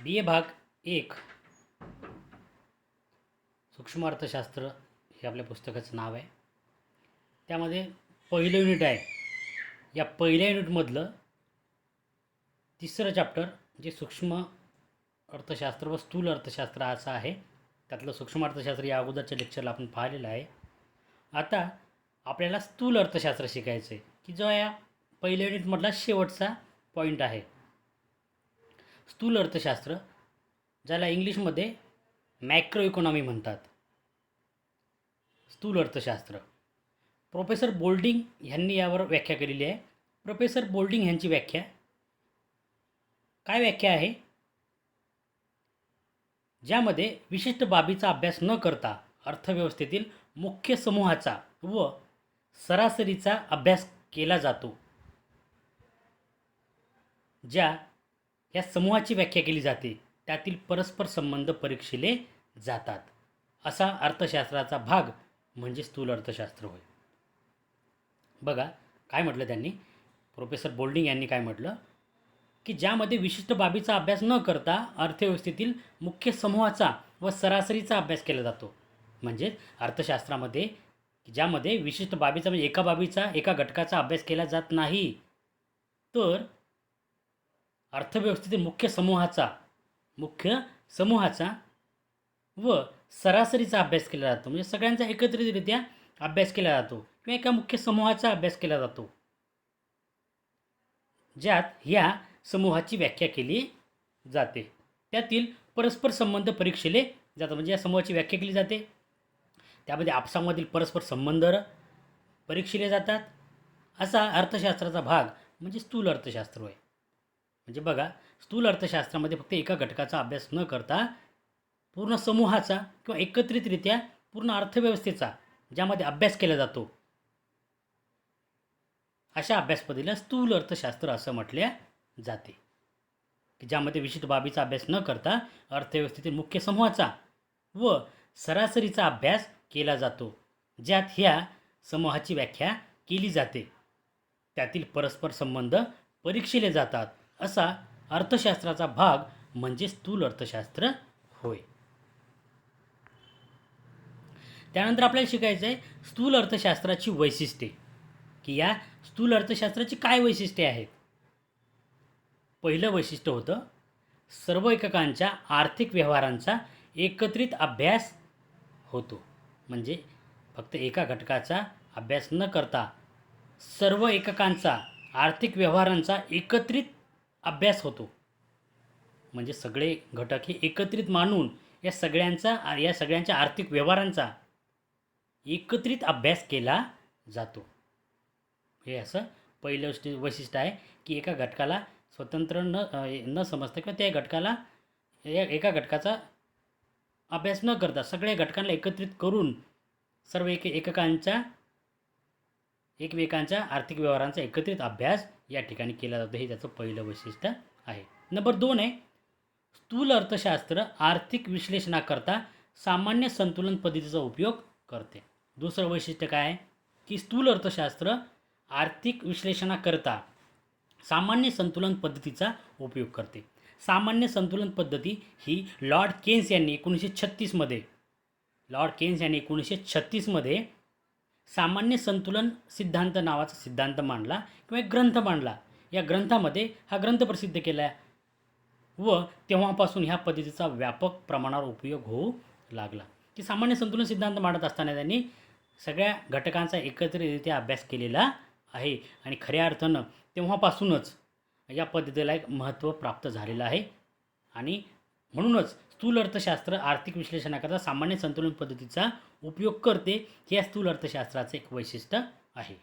बी ए भाग एक सूक्ष्म अर्थशास्त्र हे आपल्या पुस्तकाचं नाव आहे. त्यामध्ये पहिलं युनिट आहे. या पहिल्या युनिटमधलं तिसरं चॅप्टर जे सूक्ष्म अर्थशास्त्र व स्थूल अर्थशास्त्र असं आहे. त्यातलं सूक्ष्म अर्थशास्त्र या अगोदरच्या लेक्चरला आपण पाहिलेलं आहे. आता आपल्याला स्थूल अर्थशास्त्र शिकायचं आहे, की जो या पहिल्या युनिटमधला शेवटचा पॉईंट आहे. स्थूल अर्थशास्त्र, ज्याला इंग्लिशमध्ये मॅक्रो इकॉनॉमी म्हणतात. स्थूल अर्थशास्त्र प्रोफेसर बोल्डिंग यांनी यावर व्याख्या केलेली आहे. प्रोफेसर बोल्डिंग यांची काय व्याख्या आहे? ज्यामध्ये विशिष्ट बाबीचा अभ्यास न करता अर्थव्यवस्थेतील मुख्य समूहाचा व सरासरीचा अभ्यास केला जातो. ज्या या समूहाची व्याख्या केली जाते त्यातील परस्पर संबंध परीक्षिले जातात, असा अर्थशास्त्राचा भाग म्हणजे स्थूल अर्थशास्त्र होय. बघा काय म्हटलं त्यांनी, प्रोफेसर बोल्डिंग यांनी काय म्हटलं, की ज्यामध्ये विशिष्ट बाबीचा अभ्यास न करता अर्थव्यवस्थेतील मुख्य समूहाचा व सरासरीचा अभ्यास केला जातो. म्हणजे अर्थशास्त्रामध्ये ज्यामध्ये विशिष्ट बाबीचा म्हणजे एका घटकाचा अभ्यास केला जात नाही, तर अर्थव्यवस्थेतील मुख्य समूहाचा व सरासरीचा अभ्यास केला जातो. म्हणजे सगळ्यांचा एकत्रितरित्या अभ्यास केला जातो किंवा एका मुख्य समूहाचा अभ्यास केला जातो, ज्यात ह्या समूहाची व्याख्या केली जाते. त्यातील परस्पर संबंध परीक्षिले जातात. म्हणजे या समूहाची व्याख्या केली जाते, त्यामध्ये आपसामधील परस्पर संबंध परीक्षिले जातात. असा अर्थशास्त्राचा भाग म्हणजे स्थूल अर्थशास्त्र होय. म्हणजे बघा, स्थूल अर्थशास्त्रामध्ये फक्त एका घटकाचा अभ्यास न करता पूर्ण समूहाचा किंवा एकत्रितरित्या पूर्ण अर्थव्यवस्थेचा ज्यामध्ये अभ्यास केला जातो, अशा अभ्यासपद्धतीला स्थूल अर्थशास्त्र असं म्हटले जाते. की ज्यामध्ये विशिष्ट बाबीचा अभ्यास न करता अर्थव्यवस्थेतील मुख्य समूहाचा व सरासरीचा अभ्यास केला जातो, ज्यात ह्या समूहाची व्याख्या केली जाते, त्यातील परस्पर संबंध परीक्षिले जातात. असा अर्थशास्त्राचा भाग म्हणजे स्थूल अर्थशास्त्र होय. त्यानंतर आपल्याला शिकायचं आहे स्थूल अर्थशास्त्राची वैशिष्ट्ये, की या स्थूल अर्थशास्त्राची काय वैशिष्ट्ये आहेत. पहिलं वैशिष्ट्य होतं सर्व एककांच्या आर्थिक व्यवहारांचा एकत्रित अभ्यास होतो. म्हणजे फक्त एका घटकाचा अभ्यास न करता सर्व एककांचा आर्थिक व्यवहारांचा एकत्रित अभ्यास होतो. म्हणजे सगळे घटक हे एकत्रित मानून या सगळ्यांच्या आर्थिक व्यवहारांचा एकत्रित अभ्यास केला जातो. हे असं पहिलं वैशिष्ट्य आहे, की एका घटकाला स्वतंत्र न समजता किंवा त्या घटकाला एका घटकाचा अभ्यास न करता सगळ्या घटकांना एकत्रित करून सर्व एकमेकांच्या आर्थिक व्यवहारांचा एकत्रित अभ्यास या ठिकाणी केला जातो. हे त्याचं पहिलं वैशिष्ट्य आहे. नंबर 2 आहे स्थूल अर्थशास्त्र आर्थिक विश्लेषणाकरता सामान्य संतुलन पद्धतीचा उपयोग करते. दुसरं वैशिष्ट्य काय आहे, की स्थूल अर्थशास्त्र आर्थिक विश्लेषणाकरता सामान्य संतुलन पद्धतीचा उपयोग करते. सामान्य संतुलन पद्धती ही लॉर्ड केन्स यांनी 1936 मध्ये सामान्य संतुलन सिद्धांत नावाचा सिद्धांत मांडला किंवा एक ग्रंथ मांडला. या ग्रंथामध्ये हा ग्रंथ प्रसिद्ध केला व तेव्हापासून ह्या पद्धतीचा व्यापक प्रमाणावर उपयोग होऊ लागला. की सामान्य संतुलन सिद्धांत मांडत असताना त्यांनी सगळ्या घटकांचा एकत्रितरित्या अभ्यास केलेला आहे आणि खऱ्या अर्थानं तेव्हापासूनच या पद्धतीला एक महत्त्व प्राप्त झालेलं आहे. आणि म्हणूनच स्थूल अर्थशास्त्र आर्थिक विश्लेषणाकरता सामान्य संतुलन पद्धतीचा उपयोग करते. हे या स्थूल अर्थशास्त्राचे एक वैशिष्ट्य आहे.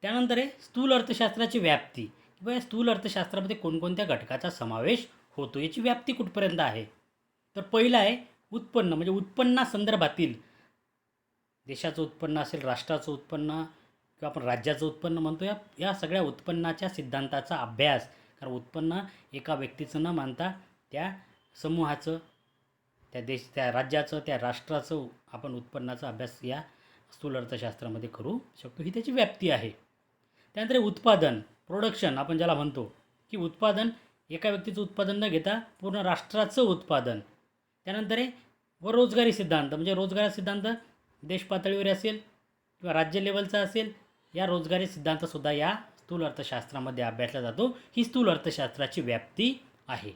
त्यानंतर आहे स्थूल अर्थशास्त्राची व्याप्ती, किंवा या स्थूल अर्थशास्त्रामध्ये कोणकोणत्या घटकाचा समावेश होतो, याची व्याप्ती कुठपर्यंत आहे. तर पहिलं आहे उत्पन्न. म्हणजे उत्पन्नासंदर्भातील देशाचं उत्पन्न असेल, राष्ट्राचं उत्पन्न किंवा आपण राज्याचं उत्पन्न म्हणतो, या सगळ्या उत्पन्नाच्या सिद्धांताचा अभ्यास. कारण उत्पन्न एका व्यक्तीचं न मानता त्या समूहाचं, त्या राज्याचं, त्या राष्ट्राचं आपण उत्पन्नाचा अभ्यास या स्थूल अर्थशास्त्रामध्ये करू शकतो. ही त्याची व्याप्ती आहे. त्यानंतर उत्पादन, प्रोडक्शन आपण ज्याला म्हणतो, की उत्पादन एका व्यक्तीचं उत्पादन न घेता पूर्ण राष्ट्राचं उत्पादन. त्यानंतर आहे व रोजगारी सिद्धांत, म्हणजे रोजगार सिद्धांत देश पातळीवर असेल किंवा राज्य लेवलचा असेल, या रोजगारी सिद्धांतसुद्धा या स्थूल अर्थशास्त्रामध्ये अभ्यासला जातो. ही स्थूल अर्थशास्त्राची व्याप्ती आहे.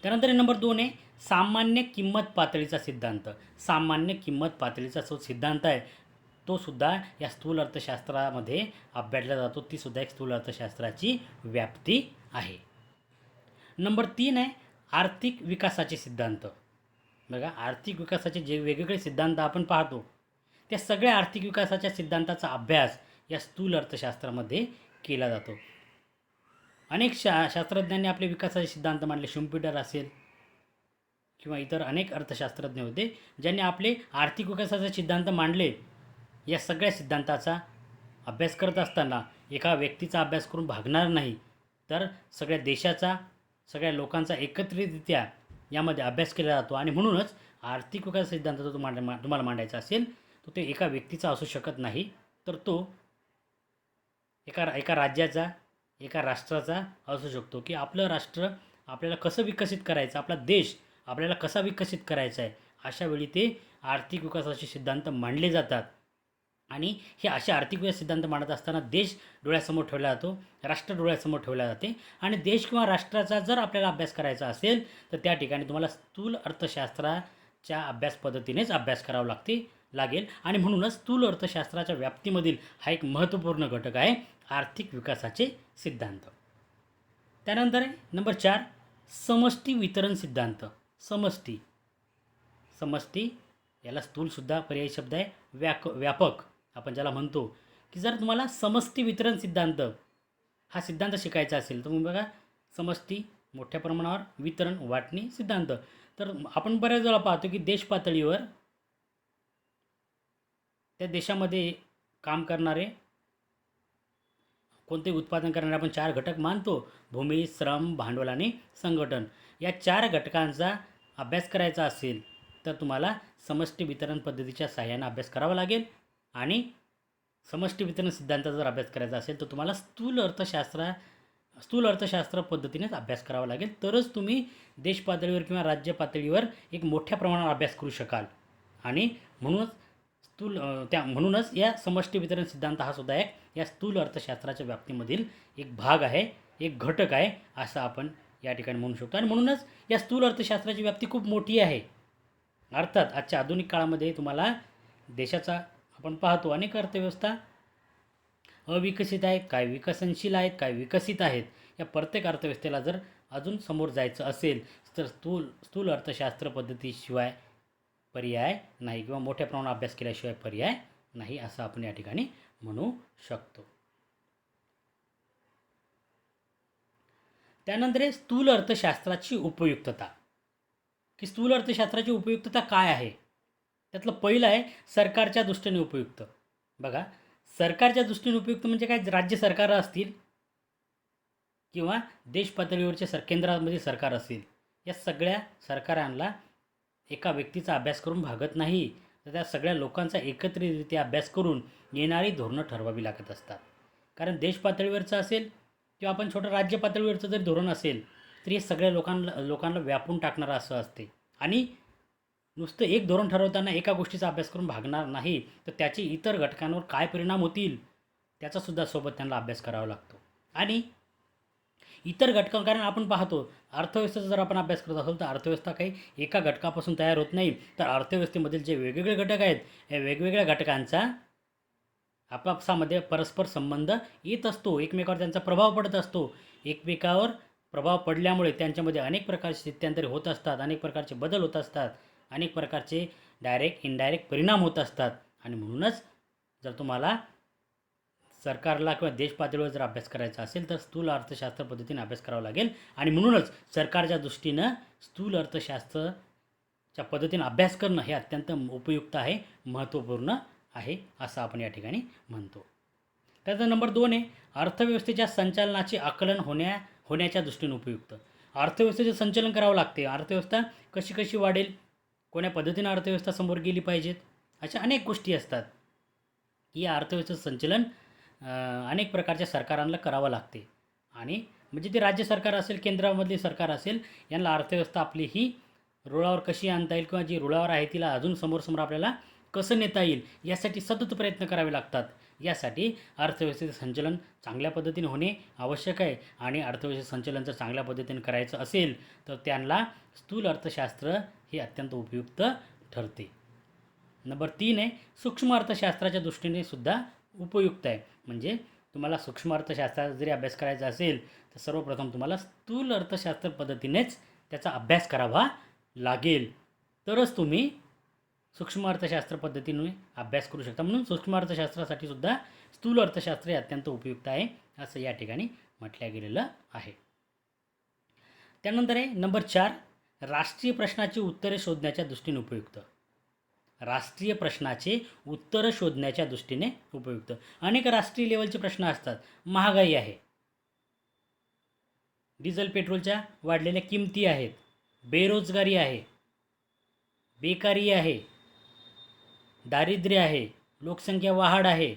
त्यानंतर नंबर 2 आहे सामान्य किंमत पातळीचा सिद्धांत. सामान्य किंमत पातळीचा जो सिद्धांत आहे तो सुद्धा या स्थूल अर्थशास्त्रामध्ये अभ्यासला जातो. ती सुद्धा एक स्थूल अर्थशास्त्राची व्याप्ती आहे. नंबर 3 आहे आर्थिक विकासाचे सिद्धांत. बघा, आर्थिक विकासाचे जे वेगवेगळे सिद्धांत आपण पाहतो त्या सगळ्या आर्थिक विकासाच्या सिद्धांताचा अभ्यास या स्थूल अर्थशास्त्रामध्ये केला जातो. अनेक शास्त्रज्ञांनी आपले विकासाचे सिद्धांत मांडले. शुम्पीटर असेल किंवा इतर अनेक अर्थशास्त्रज्ञ होते ज्यांनी आपले आर्थिक विकासाचे सिद्धांत मांडले. या सगळ्या सिद्धांताचा अभ्यास करत असताना एका व्यक्तीचा अभ्यास करून भागणार नाही, तर सगळ्या देशाचा, सगळ्या लोकांचा एकत्रितरित्या यामध्ये अभ्यास केला जातो. आणि म्हणूनच आर्थिक विकास सिद्धांत जो तुम्हाला मांडायचा असेल तो ते एका व्यक्तीचा असू शकत नाही, तर तो एका राज्याचा, एका राष्ट्राचा असू शकतो. की आपलं राष्ट्र आपल्याला कसं विकसित करायचं, आपला देश आपल्याला कसा विकसित करायचा आहे, अशा वेळी ते आर्थिक विकासाचे सिद्धांत मांडले जातात. आणि हे असे आर्थिक विकास सिद्धांत मांडत असताना देश डोळ्यासमोर ठेवला जातो, राष्ट्र डोळ्यासमोर ठेवला जाते. आणि देश किंवा राष्ट्राचा जर आपल्याला अभ्यास करायचा असेल तर त्या ठिकाणी तुम्हाला स्थूल अर्थशास्त्राच्या अभ्यास पद्धतीनेच अभ्यास करावा लागेल. आणि म्हणूनच स्थूल अर्थशास्त्राच्या व्याप्तीमधील हा एक महत्त्वपूर्ण घटक आहे आर्थिक विकासाचे सिद्धांत. त्यानंतर आहे नंबर 4 समष्टी वितरण सिद्धांत. समष्टी याला स्थूलसुद्धा पर्यायी शब्द आहे. व्यापक आपण ज्याला म्हणतो. की जर तुम्हाला समष्टी वितरण सिद्धांत हा सिद्धांत शिकायचा असेल तर मग बघा, समष्टी मोठ्या प्रमाणावर, वितरण वाटणी सिद्धांत. तर आपण बऱ्याच वेळा पाहतो की देश पातळीवर त्या देशामध्ये काम करणारे, कोणतेही उत्पादन करणारे आपण 4 घटक मानतो: भूमी, श्रम, भांडवल आणि संघटन. या 4 घटकांचा अभ्यास करायचा असेल तर तुम्हाला समष्टी वितरण पद्धतीच्या सहाय्याने अभ्यास करावा लागेल. आणि समष्टी वितरण सिद्धांताचा जर अभ्यास करायचा असेल तर तुम्हाला स्थूल अर्थशास्त्र पद्धतीनेच अभ्यास करावा लागेल. तरच तुम्ही देश पातळीवर किंवा राज्य पातळीवर एक मोठ्या प्रमाणावर अभ्यास करू शकाल. आणि म्हणूनच या समष्टी वितरण सिद्धांत हा सुद्धा एक या स्थूल अर्थशास्त्राच्या व्याप्तीमधील एक भाग आहे, एक घटक आहे, असं आपण या ठिकाणी म्हणू शकतो. आणि म्हणूनच या स्थूल अर्थशास्त्राची व्याप्ती खूप मोठी आहे. अर्थात आजच्या आधुनिक काळामध्ये तुम्हाला देशाचा आपण पाहतो अनेक अर्थव्यवस्था अविकसित आहेत, काय विकसनशील आहेत, काय विकसित आहेत. या प्रत्येक अर्थव्यवस्थेला जर अजून समोर जायचं असेल तर स्थूल अर्थशास्त्र पद्धतीशिवाय पर्याय नाही, किंवा मोठ्या प्रमाणात अभ्यास केल्याशिवाय पर्याय नाही, असं आपण या ठिकाणी म्हणू शकतो. त्यानंतर स्थूल अर्थशास्त्राची उपयुक्तता. की स्थूल अर्थशास्त्राची उपयुक्तता काय आहे. त्यातलं पहिलं आहे सरकारच्या दृष्टीने उपयुक्त. बघा, सरकारच्या दृष्टीने उपयुक्त म्हणजे काय, राज्य सरकारं असतील किंवा देश पातळीवरचे केंद्रामध्ये सरकार असेल, या सगळ्या सरकारांना एका व्यक्तीचा अभ्यास करून भागत नाही, तर त्या सगळ्या लोकांचा एकत्रितरित्या अभ्यास करून येणारी धोरणं ठरवावी लागत असतात. कारण देश पातळीवरचं असेल किंवा आपण छोटं राज्य पातळीवरचं जरी धोरण असेल तर हे सगळ्या लोकांना व्यापून टाकणारं असं असते. आणि नुसतं एक धोरण ठरवताना एका गोष्टीचा अभ्यास करून भागणार नाही, तर त्याचे इतर घटकांवर काय परिणाम होतील त्याचासुद्धा सोबत त्यांना अभ्यास करावा लागतो. आणि इतर घटकां, कारण आपण पाहतो अर्थव्यवस्थेचा जर आपण अभ्यास करत असेल तर अर्थव्यवस्था काही एका घटकापासून तयार होत नाही, तर अर्थव्यवस्थेमधील जे वेगवेगळे घटक आहेत या वेगवेगळ्या घटकांचा आपापसामध्ये परस्पर संबंध येत असतो, एकमेकावर त्यांचा प्रभाव पडत असतो. एकमेकावर प्रभाव पडल्यामुळे त्यांच्यामध्ये अनेक प्रकारचे स्थित्यांतरे होत असतात, अनेक प्रकारचे बदल होत असतात, अनेक प्रकारचे डायरेक्ट इनडायरेक्ट परिणाम होत असतात. आणि म्हणूनच जर तुम्हाला सरकारला किंवा देश पातळीवर जर अभ्यास करायचा असेल तर स्थूल अर्थशास्त्र पद्धतीने अभ्यास करावा लागेल. आणि म्हणूनच सरकारच्या दृष्टीनं स्थूल अर्थशास्त्राच्या पद्धतीने अभ्यास करणं हे अत्यंत उपयुक्त आहे, महत्त्वपूर्ण आहे, असं आपण या ठिकाणी म्हणतो. त्याचा नंबर 2 आहे अर्थव्यवस्थेच्या संचालनाचे आकलन होण्याच्या दृष्टीने उपयुक्त. अर्थव्यवस्थेचे संचालन करावं लागते. अर्थव्यवस्था कशी वाढेल, कोण्या पद्धतीनं अर्थव्यवस्था समोर गेली पाहिजेत, अशा अनेक गोष्टी असतात. या अर्थव्यवस्थेचं संचालन अनेक प्रकारच्या सरकारांना करावं लागते. आणि म्हणजे ते राज्य सरकार असेल, केंद्रामधली सरकार असेल, यांना अर्थव्यवस्था आपली ही रुळावर कशी आणता येईल किंवा जी रुळावर आहे तिला अजून समोर आपल्याला कसं नेता येईल यासाठी सतत प्रयत्न करावे लागतात. यासाठी अर्थव्यवस्थेचं संचलन चांगल्या पद्धतीने होणे आवश्यक आहे आणि अर्थव्यवस्थेचं संचलन जर चांगल्या पद्धतीने करायचं असेल तर त्यांना स्थूल अर्थशास्त्र हे अत्यंत उपयुक्त ठरते. नंबर 3 आहे सूक्ष्म अर्थशास्त्राच्या दृष्टीने सुद्धा उपयुक्त आहे. म्हणजे तुम्हाला सूक्ष्म अर्थशास्त्राचा जरी अभ्यास करायचा असेल तर सर्वप्रथम तुम्हाला स्थूल अर्थशास्त्र पद्धतीनेच त्याचा अभ्यास करावा लागेल, तरच तुम्ही सूक्ष्म अर्थशास्त्र पद्धतीने अभ्यास करू शकता. म्हणून सूक्ष्म अर्थशास्त्रासाठी सुद्धा स्थूल अर्थशास्त्र हे अत्यंत उपयुक्त आहे असं या ठिकाणी म्हटलं गेलेलं आहे. त्यानंतर आहे नंबर 4 राष्ट्रीय प्रश्नाची उत्तरे शोधण्याच्या दृष्टीने उपयुक्त. राष्ट्रीय प्रश्नाचे उत्तर शोधण्याच्या दृष्टीने उपयुक्त. अनेक राष्ट्रीय लेवलचे प्रश्न असतात. महागाई आहे, डिझेल पेट्रोलच्या वाढलेल्या किमती आहेत, बेरोजगारी आहे, बेकारी आहे, दारिद्र्य आहे, लोकसंख्या वाढ आहे,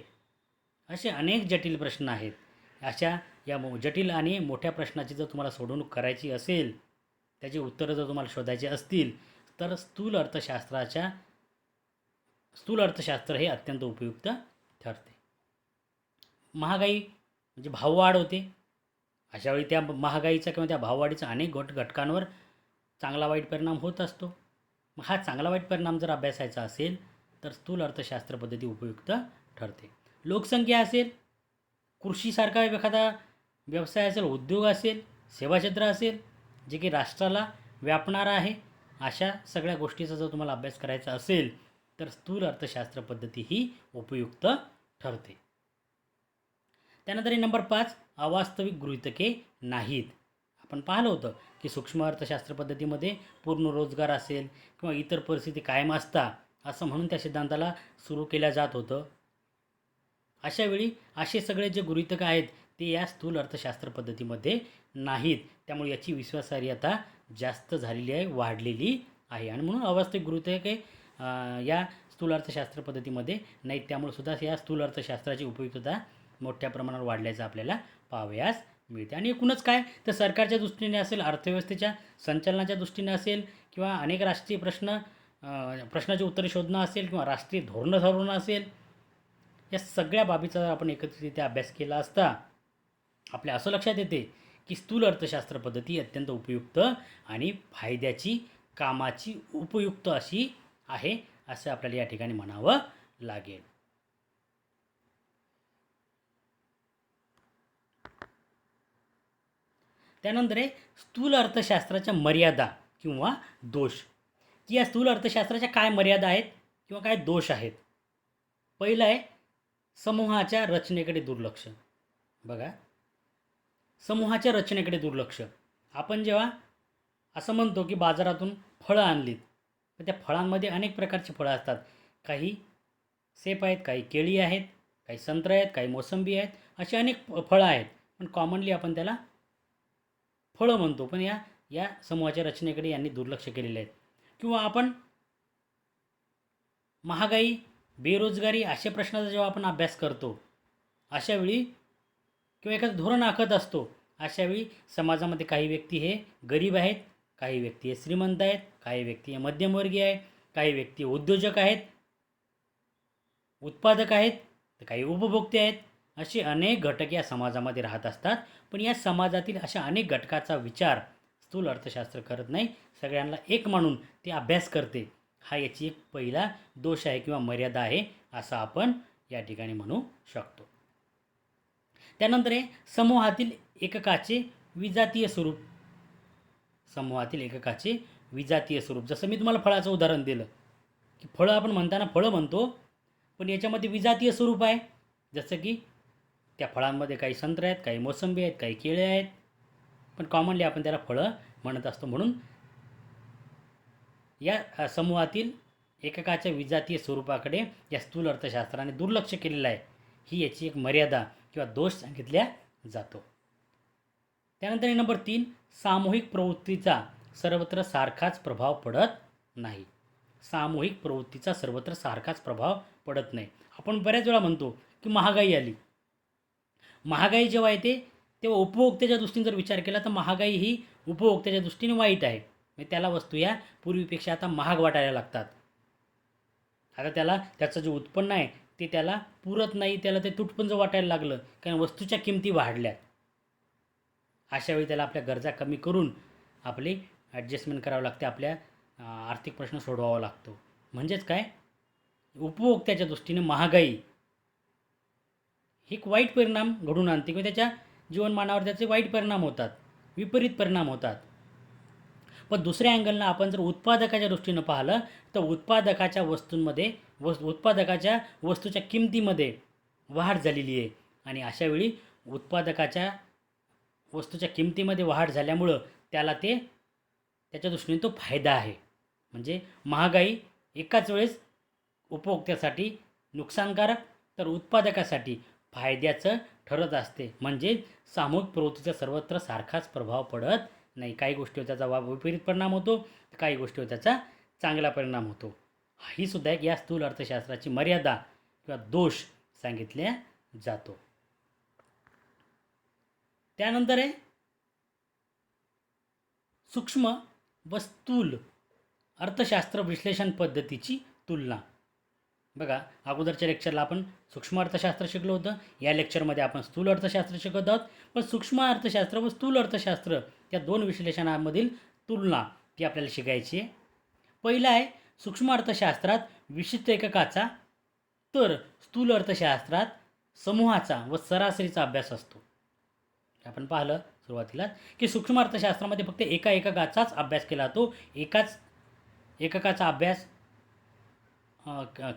असे अनेक जटिल प्रश्न आहेत. अशा या जटिल आणि मोठ्या प्रश्नाची जर तुम्हाला सोडवणूक करायची असेल, त्याची उत्तरं जर तुम्हाला शोधायची असतील तर स्थूल अर्थशास्त्र हे अत्यंत उपयुक्त ठरते. महागाई म्हणजे भाववाढ होते. अशावेळी त्या महागाईचा किंवा त्या भाववाढीचा अनेक घटकांवर चांगला वाईट परिणाम होत असतो. मग हा चांगला वाईट परिणाम जर अभ्यासायचा असेल तर स्थूल अर्थशास्त्र पद्धती उपयुक्त ठरते. लोकसंख्या असेल, कृषीसारखा एखादा व्यवसाय असेल, उद्योग असेल, सेवा क्षेत्र असेल, जे की राष्ट्राला व्यापणारा आहे, अशा सगळ्या गोष्टीचा जर तुम्हाला अभ्यास करायचा असेल तर स्थूल अर्थशास्त्र पद्धती ही उपयुक्त ठरते. त्यानंतर नंबर 5 अवास्तविक गृहीतके नाहीत. आपण पाहिलं होतं की सूक्ष्म अर्थशास्त्र पद्धतीमध्ये पूर्ण रोजगार असेल किंवा इतर परिस्थिती कायम असता असं म्हणून त्या सिद्धांताला सुरू केल्या जात होतं. अशावेळी असे सगळे जे गृहीतक आहेत ते या स्थूल अर्थशास्त्र पद्धतीमध्ये नाहीत. त्यामुळे याची विश्वासार्हता जास्त झालेली आहे, वाढलेली आहे आणि म्हणून अवास्तविक गृहीतके या स्थूल अर्थशास्त्र पद्धतीमध्ये नाहीत. त्यामुळे सुद्धा या स्थूल अर्थशास्त्राची उपयुक्तता मोठ्या प्रमाणावर वाढल्याचं आपल्याला पाहावयास मिळते. आणि एकूणच काय तर सरकारच्या दृष्टीने असेल, अर्थव्यवस्थेच्या संचलनाच्या दृष्टीने असेल किंवा अनेक राष्ट्रीय प्रश्नाची उत्तरे शोधणं असेल किंवा राष्ट्रीय धोरणं ठरवणं असेल, या सगळ्या बाबीचा आपण एकत्रितरित्या अभ्यास केला असता आपल्या असं लक्षात येते की स्थूल अर्थशास्त्र पद्धती अत्यंत उपयुक्त आणि फायद्याची, कामाची, उपयुक्त अशी आहे असं आपल्याला या ठिकाणी म्हणावं लागेल. त्यानंतर आहे स्थूल अर्थशास्त्राच्या मर्यादा किंवा दोष, की या स्थूल अर्थशास्त्राच्या काय मर्यादा आहेत किंवा काय दोष आहेत. पहिलं आहे समूहाच्या रचनेकडे दुर्लक्ष. बघा, समूहाच्या रचनेकडे दुर्लक्ष. आपण जेव्हा असं म्हणतो की बाजारातून फळं आणलीत तर त्या फळांमध्ये अनेक प्रकारची फळं असतात. काही सेब आहेत, काही केळी आहेत, काही संत्रा आहेत, काही मोसंबी आहेत, अशी अनेक फळं आहेत. पण कॉमनली आपण त्याला फळं म्हणतो. पण या समूहाच्या रचनेकडे यांनी दुर्लक्ष केलेले आहेत. किंवा आपण महागाई, बेरोजगारी अशा प्रश्नाचा जेव्हा आपण अभ्यास करतो अशावेळी किंवा एखादं धोरण आखत असतो अशावेळी समाजामध्ये काही व्यक्ती हे गरीब आहेत, काही व्यक्ती हे श्रीमंत आहेत, काही व्यक्ती हे मध्यमवर्गीय आहेत, काही व्यक्ती उद्योजक आहेत, उत्पादक आहेत, तर काही उपभोक्ते आहेत. असे अनेक घटक या समाजामध्ये राहत असतात. पण या समाजातील अशा अनेक घटकाचा विचार स्थूल अर्थशास्त्र करत नाही, सगळ्यांना एक मानून ते अभ्यास करते. हा याची एक पहिला दोष आहे किंवा मर्यादा आहे असं आपण या ठिकाणी म्हणू शकतो. त्यानंतर आहे समूहातील एककाचे विजातीय स्वरूप. समूहातील एककाचे विजातीय स्वरूप. जसं मी तुम्हाला फळाचं उदाहरण दिलं की फळं आपण म्हणताना फळं म्हणतो, पण याच्यामध्ये विजातीय स्वरूप आहे. जसं की त्या फळांमध्ये काही संत्रे आहेत, काही मोसंबी आहेत, काही केळे आहेत, पण कॉमनली आपण त्याला फळं म्हणत असतो. म्हणून या समूहातील एककाच्या विजातीय स्वरूपाकडे या स्थूल अर्थशास्त्राने दुर्लक्ष केलेलं आहे. ही याची एक मर्यादा किंवा दोष सांगितल्या जातो. त्यानंतर नंबर 3 सामूहिक प्रवृत्तीचा सर्वत्र सारखाच प्रभाव पडत नाही. सामूहिक प्रवृत्तीचा सर्वत्र सारखाच प्रभाव पडत नाही. आपण बऱ्याच वेळा म्हणतो की महागाई आली. महागाई जेव्हा येते तेव्हा उपभोक्त्याच्या दृष्टीने जर विचार केला तर महागाई ही उपभोक्त्याच्या दृष्टीने वाईट आहे. म्हणजे त्याला वस्तू या पूर्वीपेक्षा आता महाग वाटायला लागतात. आता त्याला त्याचं जे उत्पन्न आहे ते त्याला पुरत नाही, त्याला ते तुटपुंजं वाटायला लागलं, कारण वस्तूच्या किमती वाढल्यात. अशा वेळी त्याला आपल्या गरजा कमी करून आपली ॲडजस्टमेंट करावं लागते, आपल्या आर्थिक प्रश्न सोडवावा लागतो. म्हणजेच काय, उपभोक्त्याच्या दृष्टीने महागाई ही एक वाईट परिणाम घडून आणते किंवा त्याच्या जीवनमानावर त्याचे वाईट परिणाम होतात, विपरीत परिणाम होतात. पण दुसऱ्या अँगलनं आपण जर उत्पादकाच्या दृष्टीनं पाहिलं तर उत्पादकाच्या वस्तूंमध्ये उत्पादकाच्या वस्तूच्या किमतीमध्ये वाढ झालेली आहे. आणि अशावेळी उत्पादकाच्या वस्तूच्या किमतीमध्ये वाढ झाल्यामुळं त्याच्या दृष्टीने तो फायदा आहे. म्हणजे महागाई एकाच वेळेस उपभोक्त्यासाठी नुकसानकारक तर उत्पादकासाठी फायद्याचं ठरत असते. म्हणजे सामूहिक प्रवृत्तीचा सर्वत्र सारखाच प्रभाव पडत नाही. काही गोष्टीवर त्याचा विपरीत परिणाम होतो, काही गोष्टीवर त्याचा चांगला परिणाम होतो. ही सुद्धा एक या स्थूल अर्थशास्त्राची मर्यादा किंवा दोष सांगितल्या जातो. त्यानंतर आहे सूक्ष्म व स्थूल अर्थशास्त्र विश्लेषण पद्धतीची तुलना. बघा, अगोदरच्या लेक्चरला आपण सूक्ष्म अर्थशास्त्र शिकलो होतं, या लेक्चरमध्ये आपण स्थूल अर्थशास्त्र शिकत आहोत. पण सूक्ष्म अर्थशास्त्र व स्थूल अर्थशास्त्र या दोन विश्लेषणामधील तुलना ती आपल्याला शिकायची आहे. पहिलं आहे सूक्ष्म अर्थशास्त्रात विशिष्ट एककाचा तर स्थूल अर्थशास्त्रात समूहाचा व सरासरीचा अभ्यास असतो. आपण पाहिलं सुरुवातीला की सूक्ष्म अर्थशास्त्रामध्ये फक्त एका एककाचाच अभ्यास केला जातो, एकाच एककाचा अभ्यास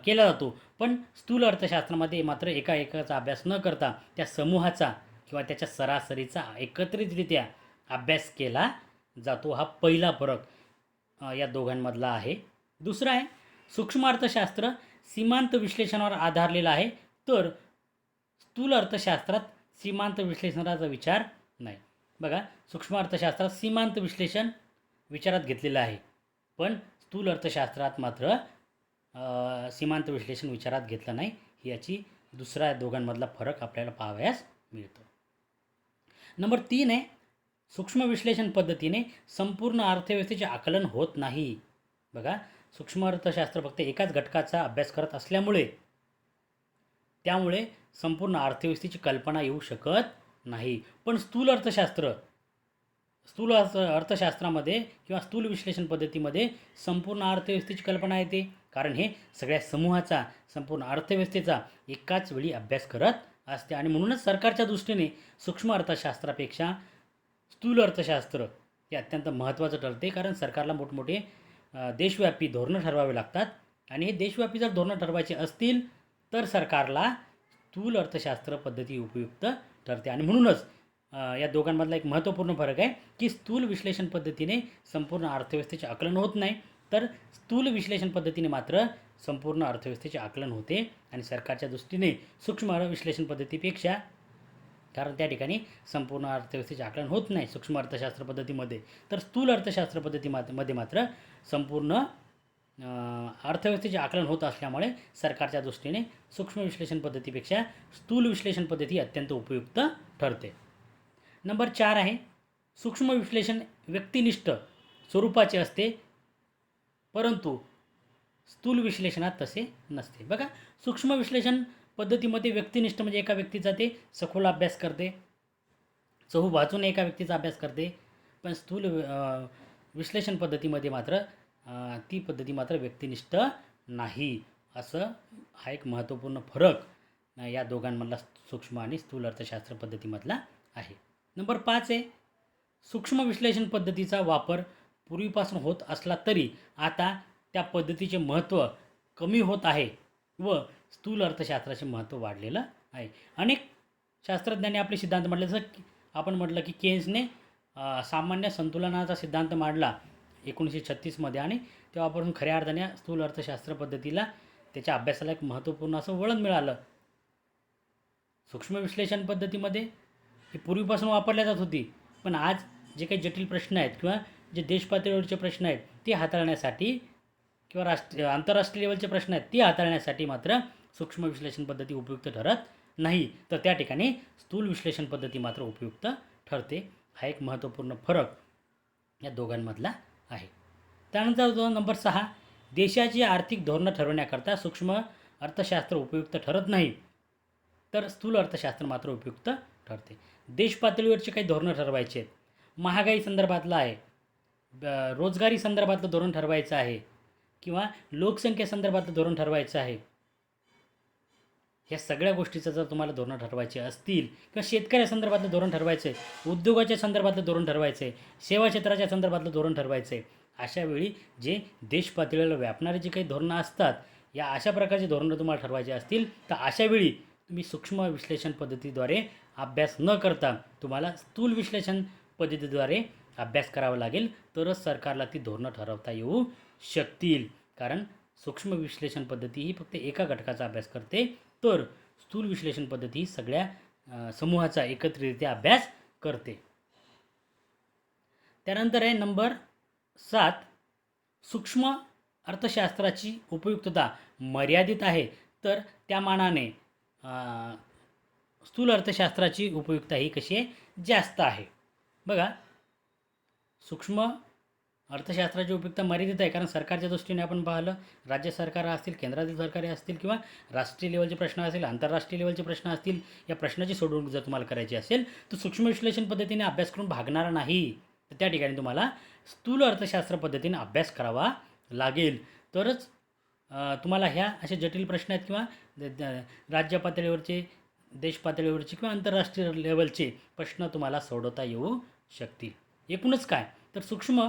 केला जातो. पण स्थूल अर्थशास्त्रामध्ये मात्र एका एककाचा अभ्यास न करता त्या समूहाचा किंवा त्याच्या सरासरीचा एकत्रितरित्या अभ्यास केला जातो. हा पहिला फरक या दोघांमधला आहे. दुसरा आहे सूक्ष्म अर्थशास्त्र सीमांत विश्लेषणावर आधारलेला आहे, तर स्थूल अर्थशास्त्रात सीमांत विश्लेषणाचा विचार नाही. बघा, सूक्ष्म अर्थशास्त्रात सीमांत विश्लेषण विचारात घेतलेलं आहे, पण स्थूल अर्थशास्त्रात मात्र सीमांत विश्लेषण विचारात घेतलं नाही. याची दुसऱ्या दोघांमधला फरक आपल्याला पाहावयास मिळतो. नंबर 3 आहे सूक्ष्म विश्लेषण पद्धतीने संपूर्ण अर्थव्यवस्थेचे आकलन होत नाही. बघा, सूक्ष्म अर्थशास्त्र फक्त एकाच घटकाचा अभ्यास करत असल्यामुळे त्यामुळे संपूर्ण अर्थव्यवस्थेची कल्पना येऊ शकत नाही. पण स्थूल अर्थशास्त्रामध्ये किंवा स्थूल विश्लेषण पद्धतीमध्ये संपूर्ण अर्थव्यवस्थेची कल्पना येते, कारण हे सगळ्या समूहाचा, संपूर्ण अर्थव्यवस्थेचा एकाच वेळी अभ्यास करत असते. आणि म्हणूनच सरकारच्या दृष्टीने सूक्ष्म अर्थशास्त्रापेक्षा स्थूल अर्थशास्त्र हे अत्यंत महत्त्वाचं ठरते, कारण सरकारला मोठमोठे देशव्यापी धोरणं ठरवावे लागतात. आणि हे देशव्यापी जर धोरणं ठरवायचे असतील तर सरकारला स्थूल अर्थशास्त्र पद्धती उपयुक्त ठरते. आणि म्हणूनच या दोघांमधला एक महत्त्वपूर्ण फरक आहे की स्थूल विश्लेषण पद्धतीने संपूर्ण अर्थव्यवस्थेचे आकलन होत नाही, तर स्थूल विश्लेषण पद्धतीने मात्र संपूर्ण अर्थव्यवस्थेचे आकलन होते. आणि सरकारच्या दृष्टीने सूक्ष्म विश्लेषण पद्धतीपेक्षा, कारण त्या ठिकाणी संपूर्ण अर्थव्यवस्थेचे आकलन होत नाही सूक्ष्म अर्थशास्त्र पद्धतीमध्ये, तर स्थूल अर्थशास्त्र पद्धतीमध्ये मात्र संपूर्ण अर्थव्यवस्थेचे आकलन होत असल्यामुळे सरकारच्या दृष्टीने सूक्ष्म विश्लेषण पद्धतीपेक्षा स्थूल विश्लेषण पद्धती अत्यंत उपयुक्त ठरते. नंबर 4 आहे सूक्ष्म विश्लेषण व्यक्तिनिष्ठ स्वरूपाचे असते, परंतु स्थूल विश्लेषणात तसे नसते. बघा, सूक्ष्म विश्लेषण पद्धतीमध्ये व्यक्तिनिष्ठ म्हणजे एका व्यक्तीचा ते सखोल अभ्यास करते, चहूबाजूने एका व्यक्तीचा अभ्यास करते. पण स्थूल विश्लेषण पद्धतीमध्ये मात्र ती पद्धती मात्र व्यक्तिनिष्ठ नाही. असं हा एक महत्त्वपूर्ण फरक या दोघांमधला सूक्ष्म आणि स्थूल अर्थशास्त्र पद्धतीमधला आहे. नंबर 5 आहे सूक्ष्म विश्लेषण पद्धतीचा वापर पूर्वीपासून होत असला तरी आता त्या पद्धतीचे महत्त्व कमी होत आहे व स्थूल अर्थशास्त्राचे महत्त्व वाढलेलं आहे. अनेक शास्त्रज्ञांनी आपले सिद्धांत मांडले, जसं आपण म्हटलं की केन्सने सामान्य संतुलनाचा सिद्धांत मांडला 1936 आणि तेव्हापासून खऱ्या अर्थाने स्थूल अर्थशास्त्र पद्धतीला, त्याच्या अभ्यासाला एक महत्त्वपूर्ण असं वळण मिळालं. सूक्ष्म विश्लेषण पद्धतीमध्ये ही पूर्वीपासून वापरल्या जात होती, पण आज जे काही जटिल प्रश्न आहेत किंवा जे देशपातळीवरचे प्रश्न आहेत ते हाताळण्यासाठी किंवा आंतरराष्ट्रीय लेवलचे प्रश्न आहेत ते हाताळण्यासाठी मात्र सूक्ष्म विश्लेषण पद्धती उपयुक्त ठरत नाही, तर त्या ठिकाणी स्थूल विश्लेषण पद्धती मात्र उपयुक्त ठरते. हा एक महत्त्वपूर्ण फरक या दोघांमधला आहे. त्यानंतर जो नंबर 6, देशाची आर्थिक धोरणं ठरवण्याकरता सूक्ष्म अर्थशास्त्र उपयुक्त ठरत नाही, तर स्थूल अर्थशास्त्र मात्र उपयुक्त ठरते. देश पातळीवरची काही धोरणं ठरवायची आहेत, महागाई संदर्भातलं आहे, रोजगारी संदर्भातलं धोरण ठरवायचं आहे किंवा लोकसंख्येसंदर्भातलं धोरण ठरवायचं आहे. ह्या सगळ्या गोष्टीचं जर तुम्हाला धोरणं ठरवायची असतील किंवा शेतकऱ्यासंदर्भातलं धोरण ठरवायचं आहे, उद्योगाच्या संदर्भातलं धोरण ठरवायचं आहे, सेवा क्षेत्राच्या संदर्भातलं धोरण ठरवायचं आहे, अशा वेळी जे देश पातळीला व्यापणारे जे काही धोरणं असतात, या अशा प्रकारची धोरणं तुम्हाला ठरवायची असतील, तर अशा वेळी तुम्ही सूक्ष्म विश्लेषण पद्धतीद्वारे अभ्यास न करता तुम्हाला स्थूल विश्लेषण पद्धतीद्वारे अभ्यास करावा लागेल, तरच सरकारला ती धोरणं ठरवता येऊ शकतील. कारण सूक्ष्म विश्लेषण पद्धती ही फक्त एका घटकाचा अभ्यास करते, तर स्थूल विश्लेषण पद्धती ही सगळ्या समूहाचा एकत्रितरित्या अभ्यास करते. त्यानंतर आहे नंबर 7, सूक्ष्म अर्थशास्त्राची उपयुक्तता मर्यादित आहे, तर त्या मानाने स्थूल अर्थशास्त्राची उपयुक्तता ही कशी आहे, जास्त आहे. बघा, सूक्ष्म अर्थशास्त्राची उपयुक्तता मर्यादित आहे, कारण सरकारच्या दृष्टीने आपण पाहिलं, राज्य सरकार असतील, केंद्रातील सरकारी असतील किंवा राष्ट्रीय लेवलचे प्रश्न असतील, आंतरराष्ट्रीय लेवलचे प्रश्न असतील, या प्रश्नाची सोडवणूक जर तुम्हाला करायची असेल, तर सूक्ष्म विश्लेषण पद्धतीने अभ्यास करून भागणार नाही. तर त्या ठिकाणी तुम्हाला स्थूल अर्थशास्त्र पद्धतीने अभ्यास करावा लागेल, तरच तुम्हाला ह्या असे जटिल प्रश्न आहेत किंवा राज्य पातळीवरचे, देश पातळीवरचे किंवा आंतरराष्ट्रीय लेवलचे प्रश्न तुम्हाला सोडवता येऊ शकतील. एकूणच काय, तर सूक्ष्म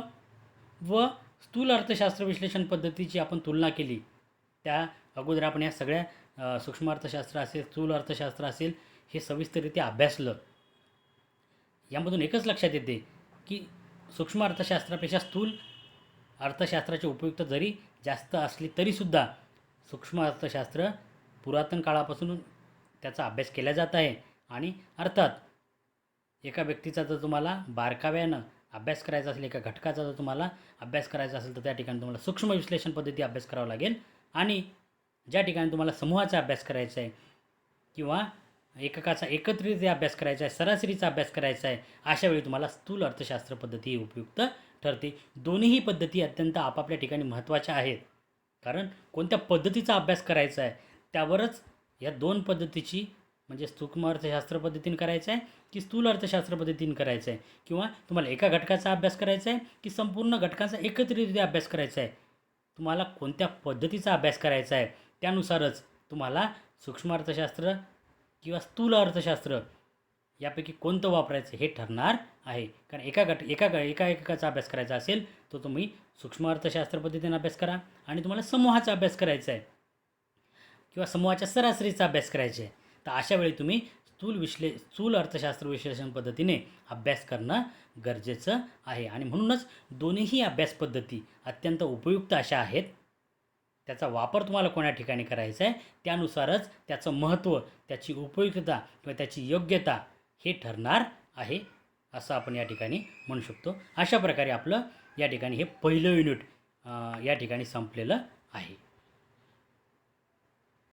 व स्थूल अर्थशास्त्र विश्लेषण पद्धतीची आपण तुलना केली, त्या अगोदर आपण या सगळ्या सूक्ष्म अर्थशास्त्र असेल, स्थूल अर्थशास्त्र असेल, हे सविस्तररित्या अभ्यासलं. यामधून एकच लक्षात येते की सूक्ष्म अर्थशास्त्रापेक्षा स्थूल अर्थशास्त्राची उपयुक्तता जरी जास्त असली तरीसुद्धा सूक्ष्म अर्थशास्त्र पुरातन काळापासून त्याचा अभ्यास केला जात आहे. आणि अर्थात एका व्यक्तीचा जर तुम्हाला बारकाव्यानं अभ्यास करायचा असेल, एका घटकाचा जर तुम्हाला अभ्यास करायचा असेल, तर त्या ठिकाणी तुम्हाला सूक्ष्म विश्लेषण पद्धती अभ्यास करावा लागेल. आणि ज्या ठिकाणी तुम्हाला समूहाचा अभ्यास करायचा आहे किंवा एककाचा एकत्रित अभ्यास करायचा आहे, सरासरीचा अभ्यास करायचा आहे, अशा वेळी तुम्हाला स्थूल अर्थशास्त्र पद्धती ही उपयुक्त ठरते. दोन्हीही पद्धती अत्यंत आपापल्या ठिकाणी महत्त्वाच्या आहेत, कारण कोणत्या पद्धतीचा अभ्यास करायचा आहे त्यावरच या दोन पद्धतीची, म्हणजे सूक्ष्म अर्थशास्त्र पद्धतीने करायचं आहे की स्थूल अर्थशास्त्र पद्धतीने करायचं आहे, किंवा तुम्हाला एका घटकाचा अभ्यास करायचा आहे की संपूर्ण घटकाचा एकत्रितरित्या अभ्यास करायचा आहे, तुम्हाला कोणत्या पद्धतीचा अभ्यास करायचा आहे त्यानुसारच तुम्हाला सूक्ष्म अर्थशास्त्र किंवा स्थूल अर्थशास्त्र यापैकी कोणतं वापरायचं हे ठरणार आहे. कारण एका एककाचा अभ्यास करायचा असेल तर तुम्ही सूक्ष्म अर्थशास्त्र पद्धतीने अभ्यास करा, आणि तुम्हाला समूहाचा अभ्यास करायचा आहे किंवा समूहाच्या सरासरीचा अभ्यास करायचा आहे, तर अशा वेळी तुम्ही स्थूल अर्थशास्त्र विश्लेषण पद्धतीने अभ्यास करणं गरजेचं आहे. आणि म्हणूनच दोन्हीही अभ्यास पद्धती अत्यंत उपयुक्त अशा आहेत. त्याचा वापर तुम्हाला कोण्या ठिकाणी करायचा आहे त्यानुसारच त्याचं महत्त्व, त्याची उपयुक्तता किंवा त्याची योग्यता हे ठरणार आहे, असं आपण या ठिकाणी म्हणू शकतो. अशा प्रकारे आपलं या ठिकाणी हे पहिलं युनिट या ठिकाणी संपलेलं आहे.